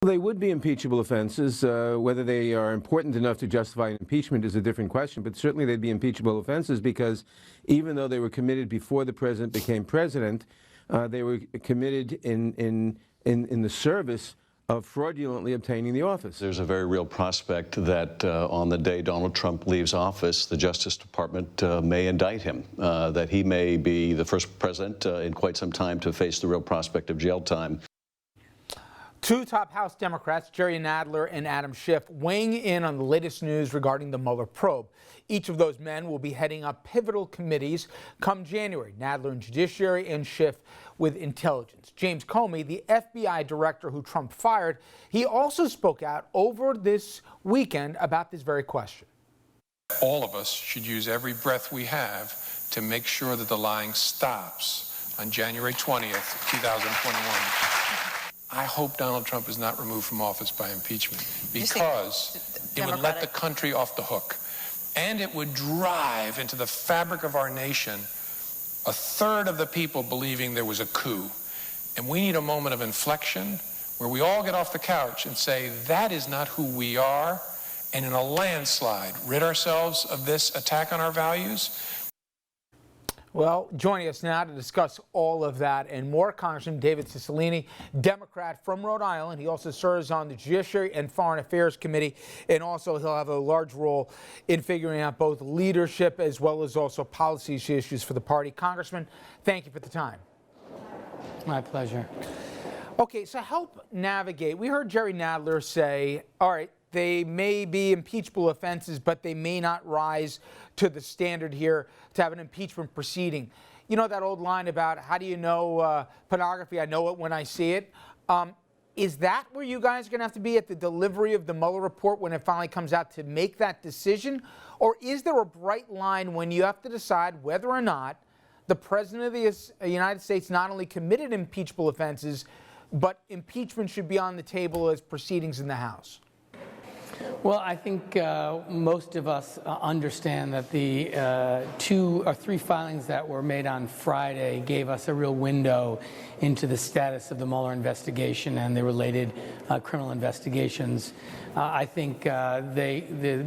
They would be impeachable offenses. Whether they are important enough to justify impeachment is a different question, but certainly they'd be impeachable offenses because even though they were committed before the president became president, they were committed in the service of fraudulently obtaining the office. There's a very real prospect that on the day Donald Trump leaves office, the Justice Department may indict him, that he may be the first president in quite some time to face the real prospect of jail time. Two top House Democrats, Jerry Nadler and Adam Schiff, weighing in on the latest news regarding the Mueller probe. Each of those men will be heading up pivotal committees come January. Nadler in Judiciary and Schiff with Intelligence. James Comey, the FBI director who Trump fired, he also spoke out over this weekend about this very question. All of us should use every breath we have to make sure that the lying stops on January 20th, 2021. I hope Donald Trump is not removed from office by impeachment because it would let the country off the hook. And it would drive into the fabric of our nation a third of the people believing there was a coup. And we need a moment of inflection where we all get off the couch and say, that is not who we are, and in a landslide, rid ourselves of this attack on our values. Well, joining us now to discuss all of that and more, Congressman David Cicilline, Democrat from Rhode Island. He also serves on the Judiciary and Foreign Affairs Committee, and also he'll have a large role in figuring out both leadership as well as also policy issues for the party. Congressman, thank you for the time. My pleasure. Okay, so help navigate. We heard Jerry Nadler say, all right, they may be impeachable offenses, but they may not rise to the standard here to have an impeachment proceeding. You know that old line about how do you know pornography? I know it when I see it. Is that where you guys are going to have to be at the delivery of the Mueller report when it finally comes out to make that decision? Or is there a bright line when you have to decide whether or not the President of the United States not only committed impeachable offenses, but impeachment should be on the table as proceedings in the House? Well, I think most of us understand that the 2 or 3 filings that were made on Friday gave us a real window into the status of the Mueller investigation and the related criminal investigations. I think the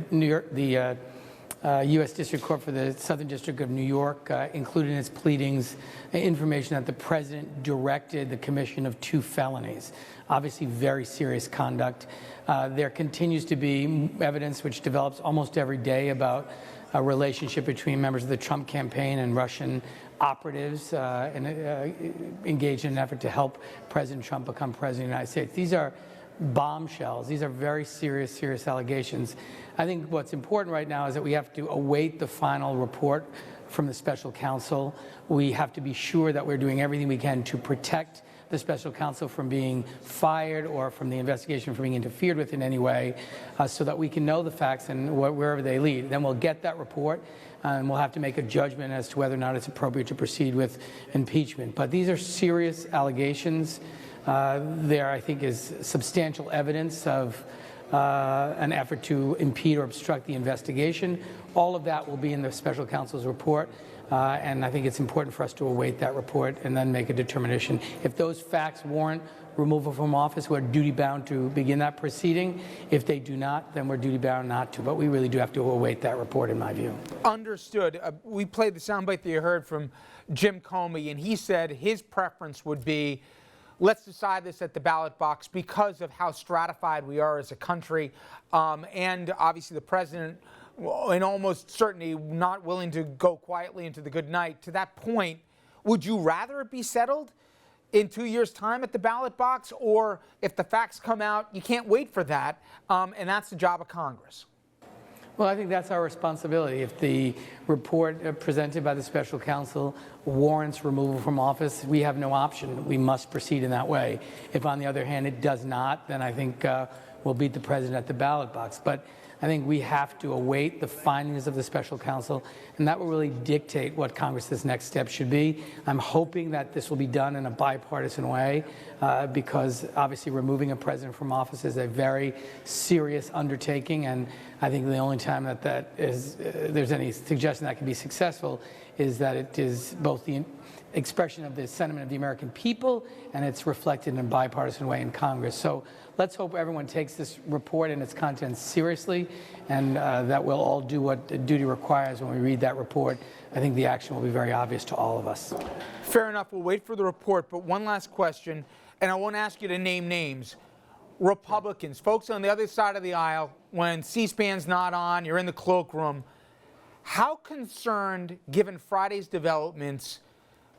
U.S. District Court for the Southern District of New York included in its pleadings information that the president directed the commission of 2 felonies. Obviously very serious conduct. There continues to be evidence which develops almost every day about a relationship between members of the Trump campaign and Russian operatives engaged in an effort to help President Trump become president of the United States. These are bombshells. These are very serious allegations. I think what's important right now is that we have to await the final report from the special counsel. We have to be sure that we're doing everything we can to protect the special counsel from being fired or from the investigation from being interfered with in any way, so that we can know the facts and wherever they lead. Then we'll get that report and we'll have to make a judgment as to whether or not it's appropriate to proceed with impeachment. But these are serious allegations. There, I think, is substantial evidence of an effort to impede or obstruct the investigation. All of that will be in the special counsel's report. And I think it's important for us to await that report and then make a determination. If those facts warrant removal from office, we're duty-bound to begin that proceeding. If they do not, then we're duty-bound not to. But we really do have to await that report, in my view. Understood. We played the soundbite that you heard from Jim Comey, and he said his preference would be, let's decide this at the ballot box because of how stratified we are as a country. And obviously the president, in almost certainty, not willing to go quietly into the good night. To that point, would you rather it be settled in 2 years' time at the ballot box, or if the facts come out, you can't wait for that, and that's the job of Congress? Well, I think that's our responsibility. If the report presented by the special counsel warrants removal from office, we have no option. We must proceed in that way. If, on the other hand, it does not, then I think we'll beat the president at the ballot box. But I think we have to await the findings of the special counsel, and that will really dictate what Congress's next step should be. I'm hoping that this will be done in a bipartisan way, because obviously removing a president from office is a very serious undertaking, and I think the only time that there's any suggestion that can be successful is that it is both the expression of the sentiment of the American people, and it's reflected in a bipartisan way in Congress. So let's hope everyone takes this report and its contents seriously, and that we'll all do what duty requires when we read that report. I think the action will be very obvious to all of us. Fair enough. We'll wait for the report, but one last question, and I won't ask you to name names. Republicans, folks on the other side of the aisle, when C-SPAN's not on, you're in the cloakroom, how concerned, given Friday's developments,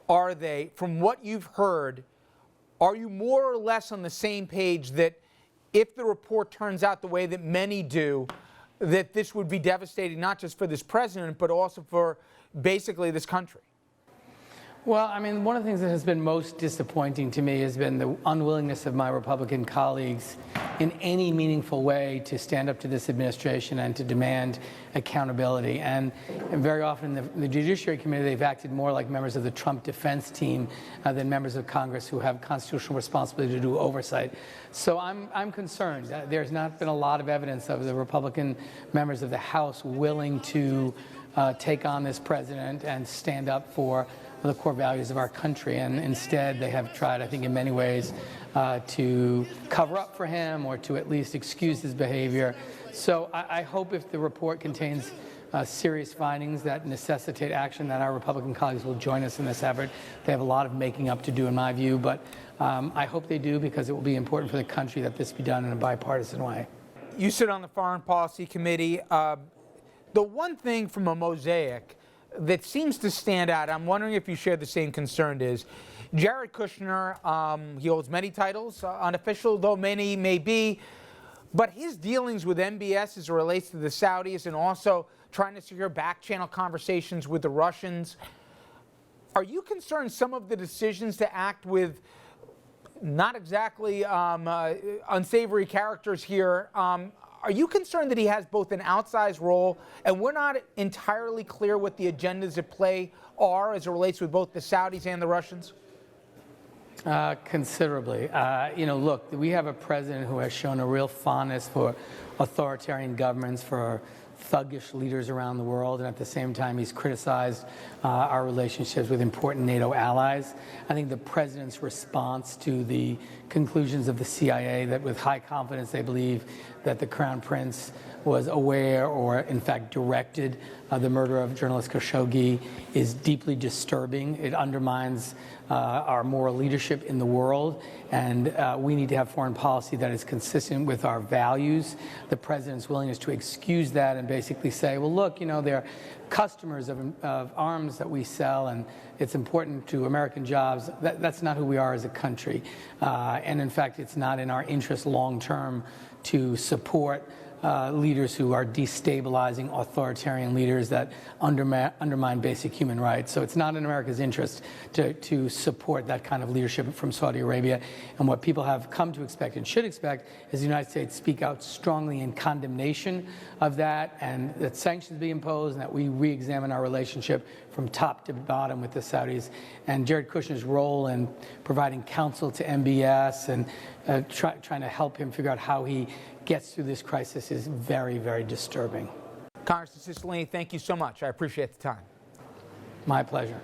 are they, from what you've heard, are you more or less on the same page that if the report turns out the way that many do, that this would be devastating not just for this president, but also for basically this country? Well, I mean, one of the things that has been most disappointing to me has been the unwillingness of my Republican colleagues in any meaningful way to stand up to this administration and to demand accountability. And very often in the Judiciary Committee, they've acted more like members of the Trump defense team than members of Congress who have constitutional responsibility to do oversight. So I'm concerned. There's not been a lot of evidence of the Republican members of the House willing to take on this president and stand up for the core values of our country, and instead they have tried, I think in many ways, to cover up for him or to at least excuse his behavior. So I hope if the report contains serious findings that necessitate action, that our Republican colleagues will join us in this effort. They have a lot of making up to do in my view, but I hope they do, because it will be important for the country that this be done in a bipartisan way. You sit on the Foreign Policy Committee. The one thing from a mosaic that seems to stand out, I'm wondering if you share the same concern, is Jared Kushner. He holds many titles, unofficial though many may be, but his dealings with MBS as it relates to the Saudis and also trying to secure back-channel conversations with the Russians. Are you concerned some of the decisions to act with not exactly unsavory characters here? Are you concerned that he has both an outsized role, and we're not entirely clear what the agendas at play are as it relates with both the Saudis and the Russians? Considerably. Look, we have a president who has shown a real fondness for authoritarian governments, for thuggish leaders around the world, and at the same time he's criticized our relationships with important NATO allies. I think the president's response to the conclusions of the CIA, that with high confidence they believe that the Crown Prince was aware or in fact directed the murder of journalist Khashoggi, is deeply disturbing. It undermines our moral leadership in the world, and we need to have foreign policy that is consistent with our values. The president's willingness to excuse that and basically say, well, look, they're customers of arms that we sell, and it's important to American jobs. That's not who we are as a country. And in fact, it's not in our interest long term to support leaders who are destabilizing authoritarian leaders that undermine basic human rights. So it's not in America's interest to support that kind of leadership from Saudi Arabia. And what people have come to expect and should expect is the United States speak out strongly in condemnation of that, and that sanctions be imposed, and that we re-examine our relationship from top to bottom with the Saudis. And Jared Kushner's role in providing counsel to MBS and trying to help him figure out how he gets through this crisis is very, very disturbing. Congressman Cicilline, thank you so much. I appreciate the time. My pleasure.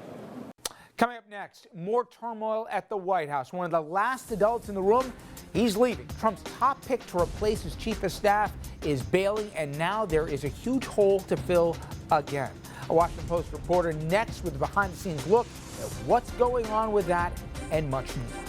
Coming up next, more turmoil at the White House. One of the last adults in the room, he's leaving. Trump's top pick to replace his chief of staff is bailing, and now there is a huge hole to fill again. A Washington Post reporter next with a behind-the-scenes look at what's going on with that and much more.